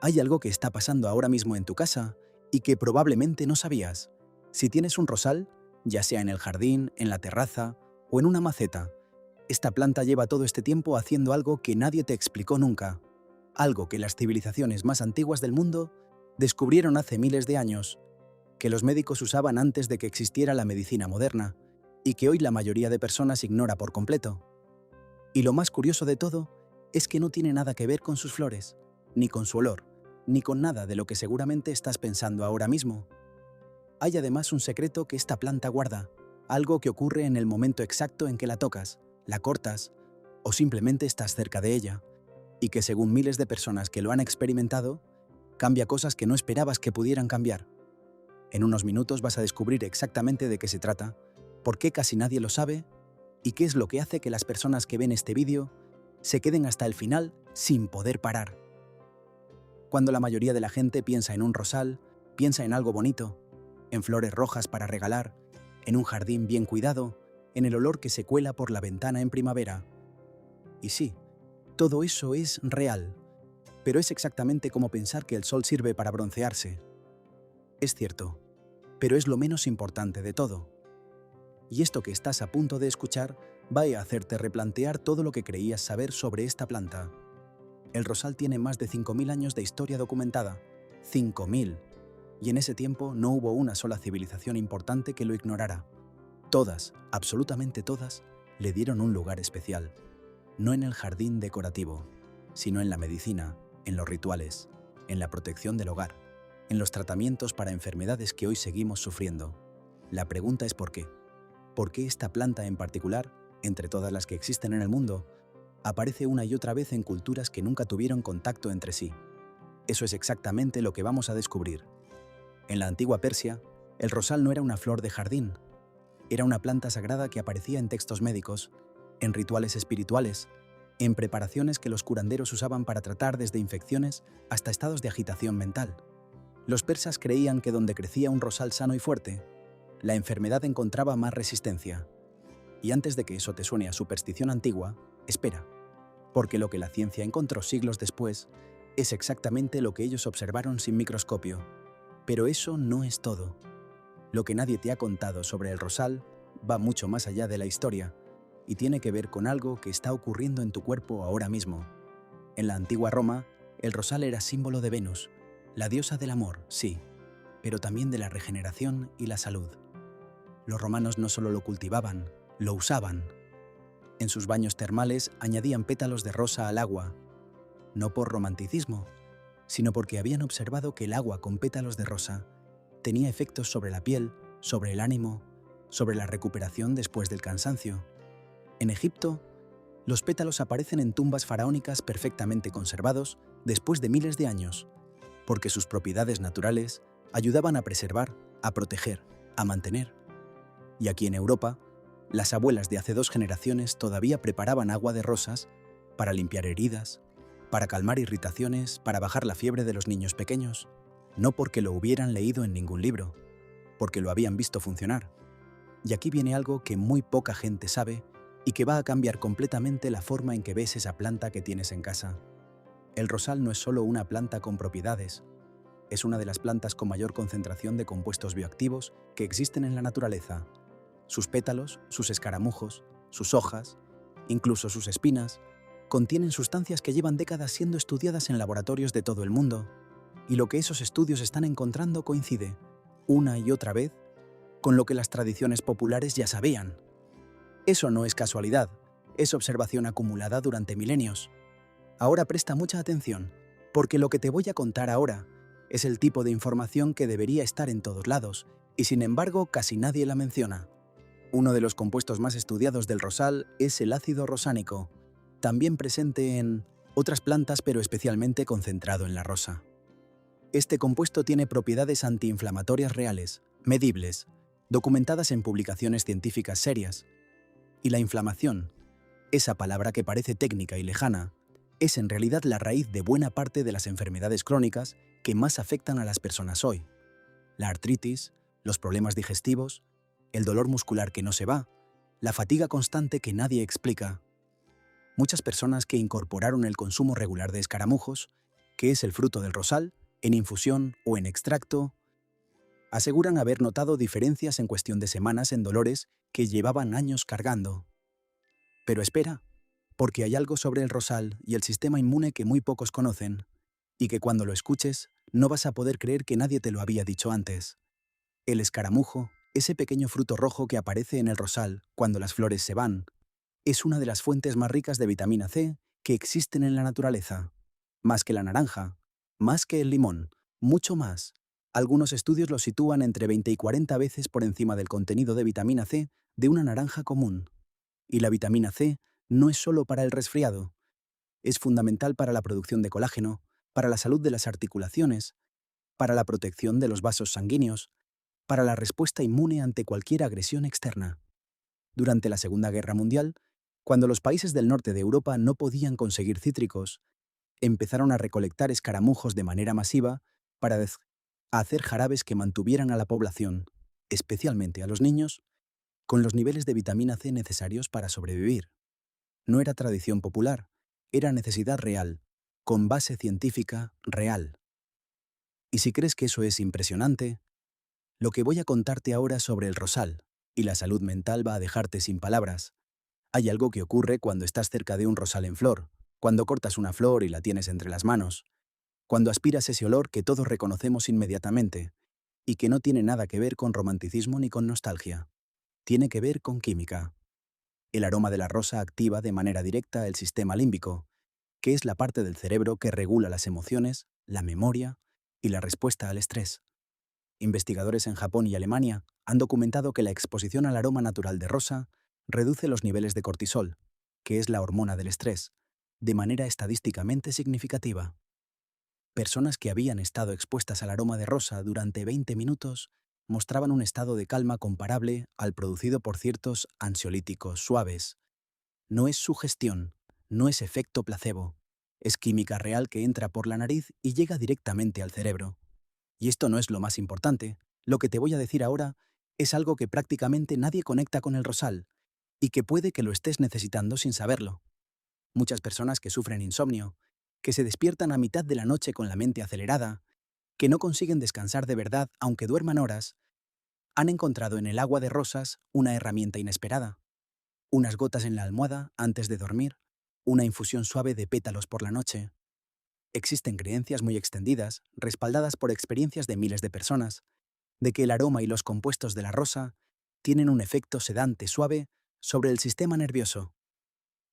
Hay algo que está pasando ahora mismo en tu casa y que probablemente no sabías. Si tienes un rosal, ya sea en el jardín, en la terraza o en una maceta, esta planta lleva todo este tiempo haciendo algo que nadie te explicó nunca, algo que las civilizaciones más antiguas del mundo descubrieron hace miles de años, que los médicos usaban antes de que existiera la medicina moderna y que hoy la mayoría de personas ignora por completo. Y lo más curioso de todo es que no tiene nada que ver con sus flores, ni con su olor, ni con nada de lo que seguramente estás pensando ahora mismo. Hay además un secreto que esta planta guarda, algo que ocurre en el momento exacto en que la tocas, la cortas o simplemente estás cerca de ella, y que según miles de personas que lo han experimentado, cambia cosas que no esperabas que pudieran cambiar. En unos minutos vas a descubrir exactamente de qué se trata, por qué casi nadie lo sabe y qué es lo que hace que las personas que ven este vídeo se queden hasta el final sin poder parar. Cuando la mayoría de la gente piensa en un rosal, piensa en algo bonito, en flores rojas para regalar, en un jardín bien cuidado, en el olor que se cuela por la ventana en primavera. Y sí, todo eso es real, pero es exactamente como pensar que el sol sirve para broncearse. Es cierto, pero es lo menos importante de todo. Y esto que estás a punto de escuchar va a hacerte replantear todo lo que creías saber sobre esta planta. El rosal tiene más de 5.000 años de historia documentada. 5.000. Y en ese tiempo no hubo una sola civilización importante que lo ignorara. Todas, absolutamente todas, le dieron un lugar especial. No en el jardín decorativo, sino en la medicina, en los rituales, en la protección del hogar, en los tratamientos para enfermedades que hoy seguimos sufriendo. La pregunta es ¿por qué? ¿Por qué esta planta en particular, entre todas las que existen en el mundo, aparece una y otra vez en culturas que nunca tuvieron contacto entre sí? Eso es exactamente lo que vamos a descubrir. En la antigua Persia, el rosal no era una flor de jardín, era una planta sagrada que aparecía en textos médicos, en rituales espirituales, en preparaciones que los curanderos usaban para tratar desde infecciones hasta estados de agitación mental. Los persas creían que donde crecía un rosal sano y fuerte, la enfermedad encontraba más resistencia. Y antes de que eso te suene a superstición antigua, espera, porque lo que la ciencia encontró siglos después es exactamente lo que ellos observaron sin microscopio. Pero eso no es todo. Lo que nadie te ha contado sobre el rosal va mucho más allá de la historia y tiene que ver con algo que está ocurriendo en tu cuerpo ahora mismo. En la antigua Roma, el rosal era símbolo de Venus, la diosa del amor, sí, pero también de la regeneración y la salud. Los romanos no solo lo cultivaban, lo usaban. En sus baños termales añadían pétalos de rosa al agua, no por romanticismo, sino porque habían observado que el agua con pétalos de rosa tenía efectos sobre la piel, sobre el ánimo, sobre la recuperación después del cansancio. En Egipto, los pétalos aparecen en tumbas faraónicas perfectamente conservados después de miles de años, porque sus propiedades naturales ayudaban a preservar, a proteger, a mantener. Y aquí en Europa, las abuelas de hace 2 generaciones todavía preparaban agua de rosas para limpiar heridas, para calmar irritaciones, para bajar la fiebre de los niños pequeños, no porque lo hubieran leído en ningún libro, porque lo habían visto funcionar. Y aquí viene algo que muy poca gente sabe y que va a cambiar completamente la forma en que ves esa planta que tienes en casa. El rosal no es solo una planta con propiedades, es una de las plantas con mayor concentración de compuestos bioactivos que existen en la naturaleza. Sus pétalos, sus escaramujos, sus hojas, incluso sus espinas, contienen sustancias que llevan décadas siendo estudiadas en laboratorios de todo el mundo, y lo que esos estudios están encontrando coincide, una y otra vez, con lo que las tradiciones populares ya sabían. Eso no es casualidad, es observación acumulada durante milenios. Ahora presta mucha atención, porque lo que te voy a contar ahora es el tipo de información que debería estar en todos lados, y sin embargo casi nadie la menciona. Uno de los compuestos más estudiados del rosal es el ácido rosánico, también presente en otras plantas pero especialmente concentrado en la rosa. Este compuesto tiene propiedades antiinflamatorias reales, medibles, documentadas en publicaciones científicas serias. Y la inflamación, esa palabra que parece técnica y lejana, es en realidad la raíz de buena parte de las enfermedades crónicas que más afectan a las personas hoy. La artritis, los problemas digestivos, el dolor muscular que no se va, la fatiga constante que nadie explica. Muchas personas que incorporaron el consumo regular de escaramujos que es el fruto del rosal, en infusión o en extracto, aseguran haber notado diferencias en cuestión de semanas en dolores que llevaban años cargando. Pero espera, porque hay algo sobre el rosal y el sistema inmune que muy pocos conocen, y que cuando lo escuches no vas a poder creer que nadie te lo había dicho antes. El escaramujo, ese pequeño fruto rojo que aparece en el rosal cuando las flores se van, es una de las fuentes más ricas de vitamina C que existen en la naturaleza. Más que la naranja, más que el limón, mucho más. Algunos estudios lo sitúan entre 20 y 40 veces por encima del contenido de vitamina C de una naranja común. Y la vitamina C no es solo para el resfriado. Es fundamental para la producción de colágeno, para la salud de las articulaciones, para la protección de los vasos sanguíneos, para la respuesta inmune ante cualquier agresión externa. Durante la Segunda Guerra Mundial, cuando los países del norte de Europa no podían conseguir cítricos, empezaron a recolectar escaramujos de manera masiva para hacer jarabes que mantuvieran a la población, especialmente a los niños, con los niveles de vitamina C necesarios para sobrevivir. No era tradición popular, era necesidad real, con base científica real. Y si crees que eso es impresionante, lo que voy a contarte ahora sobre el rosal y la salud mental va a dejarte sin palabras. Hay algo que ocurre cuando estás cerca de un rosal en flor, cuando cortas una flor y la tienes entre las manos, cuando aspiras ese olor que todos reconocemos inmediatamente, y que no tiene nada que ver con romanticismo ni con nostalgia. Tiene que ver con química. El aroma de la rosa activa de manera directa el sistema límbico, que es la parte del cerebro que regula las emociones, la memoria y la respuesta al estrés. Investigadores en Japón y Alemania han documentado que la exposición al aroma natural de rosa reduce los niveles de cortisol, que es la hormona del estrés, de manera estadísticamente significativa. Personas que habían estado expuestas al aroma de rosa durante 20 minutos mostraban un estado de calma comparable al producido por ciertos ansiolíticos suaves. No es sugestión, no es efecto placebo. Es química real que entra por la nariz y llega directamente al cerebro. Y esto no es lo más importante. Lo que te voy a decir ahora es algo que prácticamente nadie conecta con el rosal y que puede que lo estés necesitando sin saberlo. Muchas personas que sufren insomnio, que se despiertan a mitad de la noche con la mente acelerada, que no consiguen descansar de verdad aunque duerman horas, han encontrado en el agua de rosas una herramienta inesperada. Unas gotas en la almohada antes de dormir, una infusión suave de pétalos por la noche. Existen creencias muy extendidas, respaldadas por experiencias de miles de personas, de que el aroma y los compuestos de la rosa tienen un efecto sedante suave sobre el sistema nervioso.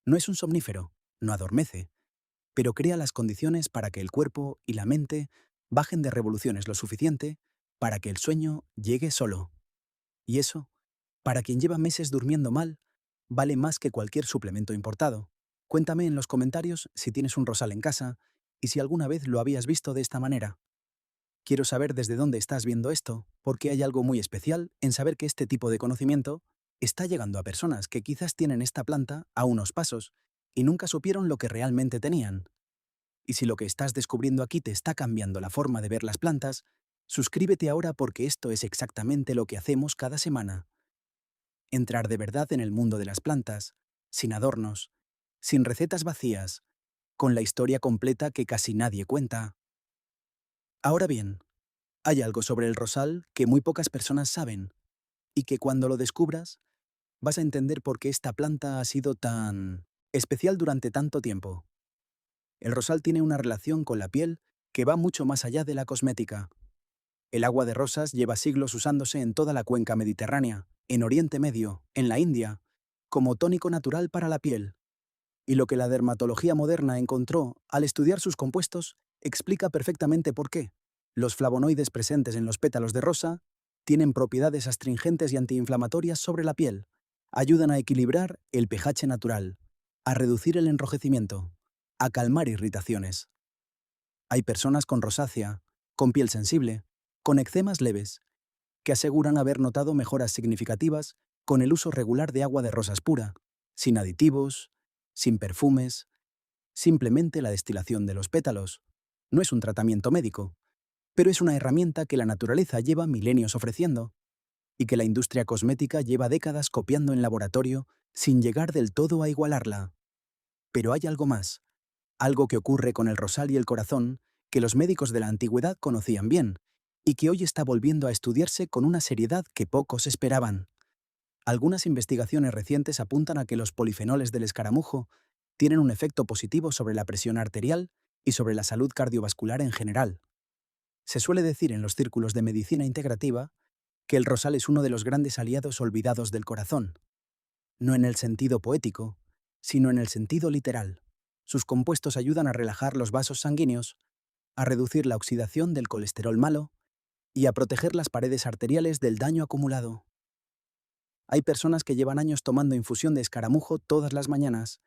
No es un somnífero, no adormece, pero crea las condiciones para que el cuerpo y la mente bajen de revoluciones lo suficiente para que el sueño llegue solo. Y eso, para quien lleva meses durmiendo mal, vale más que cualquier suplemento importado. Cuéntame en los comentarios si tienes un rosal en casa y si alguna vez lo habías visto de esta manera. Quiero saber desde dónde estás viendo esto, porque hay algo muy especial en saber que este tipo de conocimiento está llegando a personas que quizás tienen esta planta a unos pasos y nunca supieron lo que realmente tenían. Y si lo que estás descubriendo aquí te está cambiando la forma de ver las plantas, suscríbete ahora porque esto es exactamente lo que hacemos cada semana. Entrar de verdad en el mundo de las plantas, sin adornos, sin recetas vacías, con la historia completa que casi nadie cuenta. Ahora bien, hay algo sobre el rosal que muy pocas personas saben, y que cuando lo descubras, vas a entender por qué esta planta ha sido tan especial durante tanto tiempo. El rosal tiene una relación con la piel que va mucho más allá de la cosmética. El agua de rosas lleva siglos usándose en toda la cuenca mediterránea, en Oriente Medio, en la India, como tónico natural para la piel. Y lo que la dermatología moderna encontró al estudiar sus compuestos explica perfectamente por qué. Los flavonoides presentes en los pétalos de rosa tienen propiedades astringentes y antiinflamatorias sobre la piel. Ayudan a equilibrar el pH natural, a reducir el enrojecimiento, a calmar irritaciones. Hay personas con rosácea, con piel sensible, con eczemas leves, que aseguran haber notado mejoras significativas con el uso regular de agua de rosas pura, sin aditivos, sin perfumes, simplemente la destilación de los pétalos. No es un tratamiento médico, pero es una herramienta que la naturaleza lleva milenios ofreciendo y que la industria cosmética lleva décadas copiando en laboratorio sin llegar del todo a igualarla. Pero hay algo más, algo que ocurre con el rosal y el corazón que los médicos de la antigüedad conocían bien y que hoy está volviendo a estudiarse con una seriedad que pocos esperaban. Algunas investigaciones recientes apuntan a que los polifenoles del escaramujo tienen un efecto positivo sobre la presión arterial y sobre la salud cardiovascular en general. Se suele decir en los círculos de medicina integrativa que el rosal es uno de los grandes aliados olvidados del corazón, no en el sentido poético, sino en el sentido literal. Sus compuestos ayudan a relajar los vasos sanguíneos, a reducir la oxidación del colesterol malo y a proteger las paredes arteriales del daño acumulado. Hay personas que llevan años tomando infusión de escaramujo todas las mañanas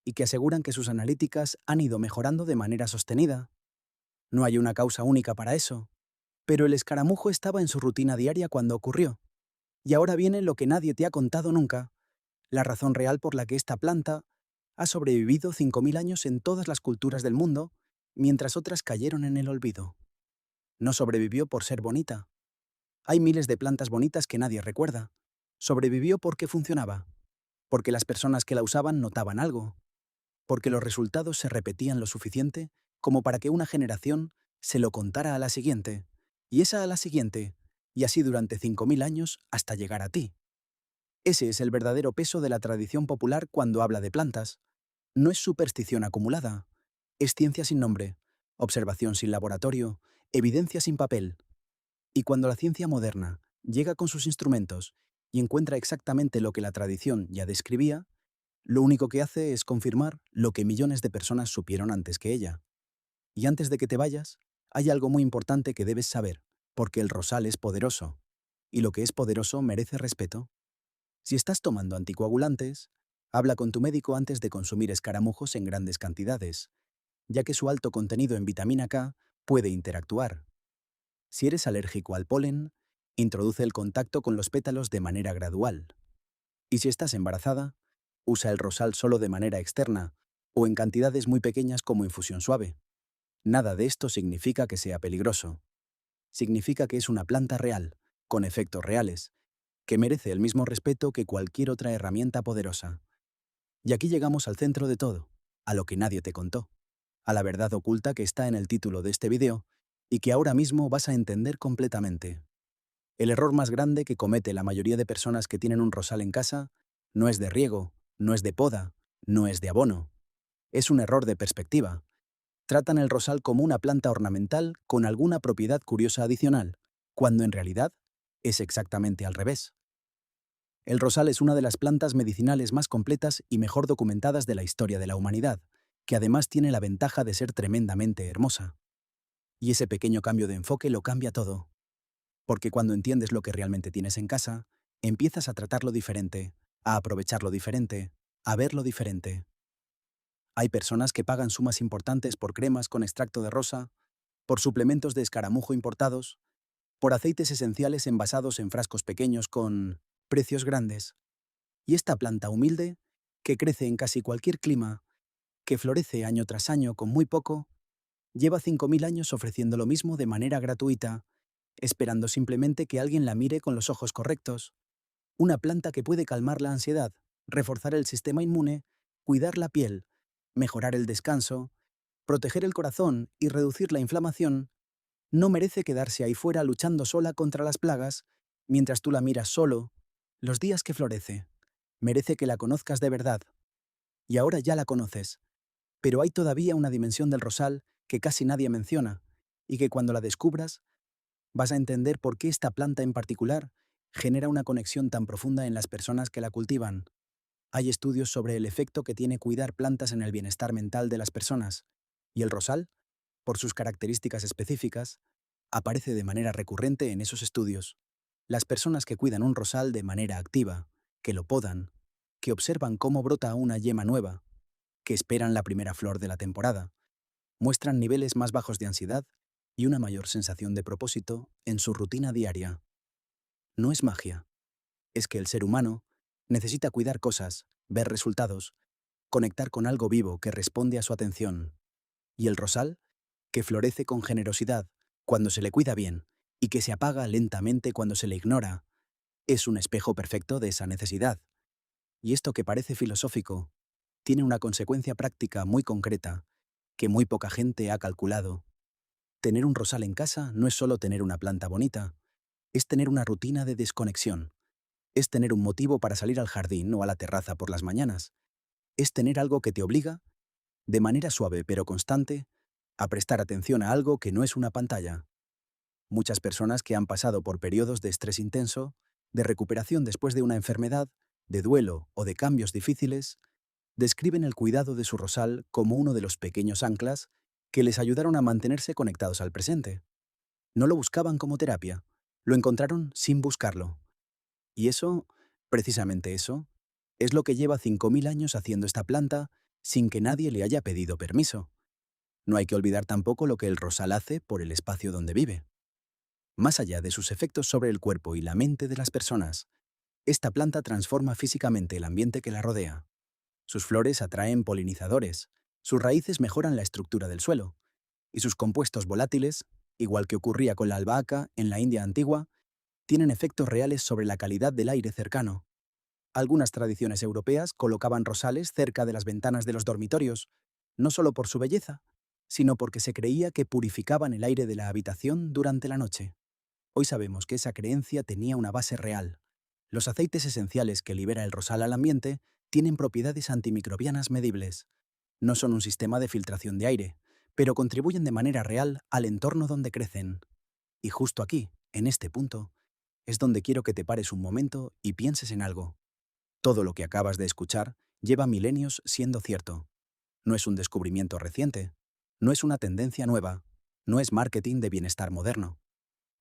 y que aseguran que sus analíticas han ido mejorando de manera sostenida. No hay una causa única para eso, pero el escaramujo estaba en su rutina diaria cuando ocurrió. Y ahora viene lo que nadie te ha contado nunca, la razón real por la que esta planta ha sobrevivido 5.000 años en todas las culturas del mundo, mientras otras cayeron en el olvido. No sobrevivió por ser bonita. Hay miles de plantas bonitas que nadie recuerda. Sobrevivió porque funcionaba, porque las personas que la usaban notaban algo, porque los resultados se repetían lo suficiente como para que una generación se lo contara a la siguiente, y esa a la siguiente, y así durante 5.000 años hasta llegar a ti. Ese es el verdadero peso de la tradición popular cuando habla de plantas. No es superstición acumulada, es ciencia sin nombre, observación sin laboratorio, evidencia sin papel. Y cuando la ciencia moderna llega con sus instrumentos y encuentra exactamente lo que la tradición ya describía, lo único que hace es confirmar lo que millones de personas supieron antes que ella. Y antes de que te vayas, hay algo muy importante que debes saber, porque el rosal es poderoso, y lo que es poderoso merece respeto. Si estás tomando anticoagulantes, habla con tu médico antes de consumir escaramujos en grandes cantidades, ya que su alto contenido en vitamina K puede interactuar. Si eres alérgico al polen, introduce el contacto con los pétalos de manera gradual. Y si estás embarazada, usa el rosal solo de manera externa o en cantidades muy pequeñas como infusión suave. Nada de esto significa que sea peligroso. Significa que es una planta real, con efectos reales, que merece el mismo respeto que cualquier otra herramienta poderosa. Y aquí llegamos al centro de todo, a lo que nadie te contó, a la verdad oculta que está en el título de este video y que ahora mismo vas a entender completamente. El error más grande que comete la mayoría de personas que tienen un rosal en casa no es de riego, no es de poda, no es de abono. Es un error de perspectiva. Tratan el rosal como una planta ornamental con alguna propiedad curiosa adicional, cuando en realidad es exactamente al revés. El rosal es una de las plantas medicinales más completas y mejor documentadas de la historia de la humanidad, que además tiene la ventaja de ser tremendamente hermosa. Y ese pequeño cambio de enfoque lo cambia todo. Porque cuando entiendes lo que realmente tienes en casa, empiezas a tratarlo diferente, a aprovecharlo diferente, a verlo diferente. Hay personas que pagan sumas importantes por cremas con extracto de rosa, por suplementos de escaramujo importados, por aceites esenciales envasados en frascos pequeños con precios grandes. Y esta planta humilde, que crece en casi cualquier clima, que florece año tras año con muy poco, lleva 5.000 años ofreciendo lo mismo de manera gratuita, esperando simplemente que alguien la mire con los ojos correctos. Una planta que puede calmar la ansiedad, reforzar el sistema inmune, cuidar la piel, mejorar el descanso, proteger el corazón y reducir la inflamación, no merece quedarse ahí fuera luchando sola contra las plagas, mientras tú la miras solo, los días que florece. Merece que la conozcas de verdad. Y ahora ya la conoces. Pero hay todavía una dimensión del rosal que casi nadie menciona, y que cuando la descubras, vas a entender por qué esta planta en particular genera una conexión tan profunda en las personas que la cultivan. Hay estudios sobre el efecto que tiene cuidar plantas en el bienestar mental de las personas, y el rosal, por sus características específicas, aparece de manera recurrente en esos estudios. Las personas que cuidan un rosal de manera activa, que lo podan, que observan cómo brota una yema nueva, que esperan la primera flor de la temporada, muestran niveles más bajos de ansiedad y una mayor sensación de propósito en su rutina diaria. No es magia, es que el ser humano necesita cuidar cosas, ver resultados, conectar con algo vivo que responde a su atención. Y el rosal, que florece con generosidad cuando se le cuida bien y que se apaga lentamente cuando se le ignora, es un espejo perfecto de esa necesidad. Y esto que parece filosófico, tiene una consecuencia práctica muy concreta, que muy poca gente ha calculado. Tener un rosal en casa no es solo tener una planta bonita, es tener una rutina de desconexión, es tener un motivo para salir al jardín o a la terraza por las mañanas, es tener algo que te obliga, de manera suave pero constante, a prestar atención a algo que no es una pantalla. Muchas personas que han pasado por periodos de estrés intenso, de recuperación después de una enfermedad, de duelo o de cambios difíciles, describen el cuidado de su rosal como uno de los pequeños anclas que les ayudaron a mantenerse conectados al presente. No lo buscaban como terapia, lo encontraron sin buscarlo. Y eso, precisamente eso, es lo que lleva 5.000 años haciendo esta planta sin que nadie le haya pedido permiso. No hay que olvidar tampoco lo que el rosal hace por el espacio donde vive. Más allá de sus efectos sobre el cuerpo y la mente de las personas, esta planta transforma físicamente el ambiente que la rodea. Sus flores atraen polinizadores, sus raíces mejoran la estructura del suelo, y sus compuestos volátiles, igual que ocurría con la albahaca en la India antigua, tienen efectos reales sobre la calidad del aire cercano. Algunas tradiciones europeas colocaban rosales cerca de las ventanas de los dormitorios, no solo por su belleza, sino porque se creía que purificaban el aire de la habitación durante la noche. Hoy sabemos que esa creencia tenía una base real. Los aceites esenciales que libera el rosal al ambiente tienen propiedades antimicrobianas medibles. No son un sistema de filtración de aire, pero contribuyen de manera real al entorno donde crecen. Y justo aquí, en este punto, es donde quiero que te pares un momento y pienses en algo. Todo lo que acabas de escuchar lleva milenios siendo cierto. No es un descubrimiento reciente, no es una tendencia nueva, no es marketing de bienestar moderno.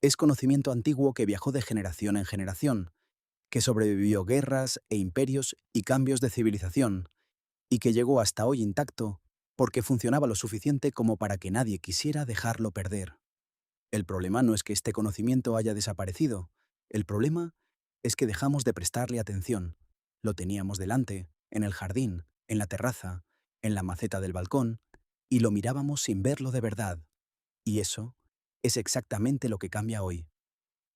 Es conocimiento antiguo que viajó de generación en generación, que sobrevivió guerras e imperios y cambios de civilización, y que llegó hasta hoy intacto porque funcionaba lo suficiente como para que nadie quisiera dejarlo perder. El problema no es que este conocimiento haya desaparecido, el problema es que dejamos de prestarle atención. Lo teníamos delante, en el jardín, en la terraza, en la maceta del balcón, y lo mirábamos sin verlo de verdad. Y eso es exactamente lo que cambia hoy.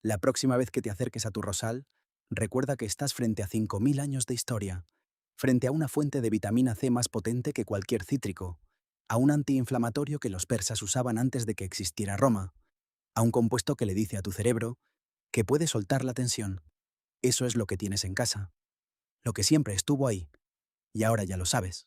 La próxima vez que te acerques a tu rosal, recuerda que estás frente a 5.000 años de historia, frente a una fuente de vitamina C más potente que cualquier cítrico, a un antiinflamatorio que los persas usaban antes de que existiera Roma, a un compuesto que le dice a tu cerebro que puede soltar la tensión. Eso es lo que tienes en casa, lo que siempre estuvo ahí, y ahora ya lo sabes.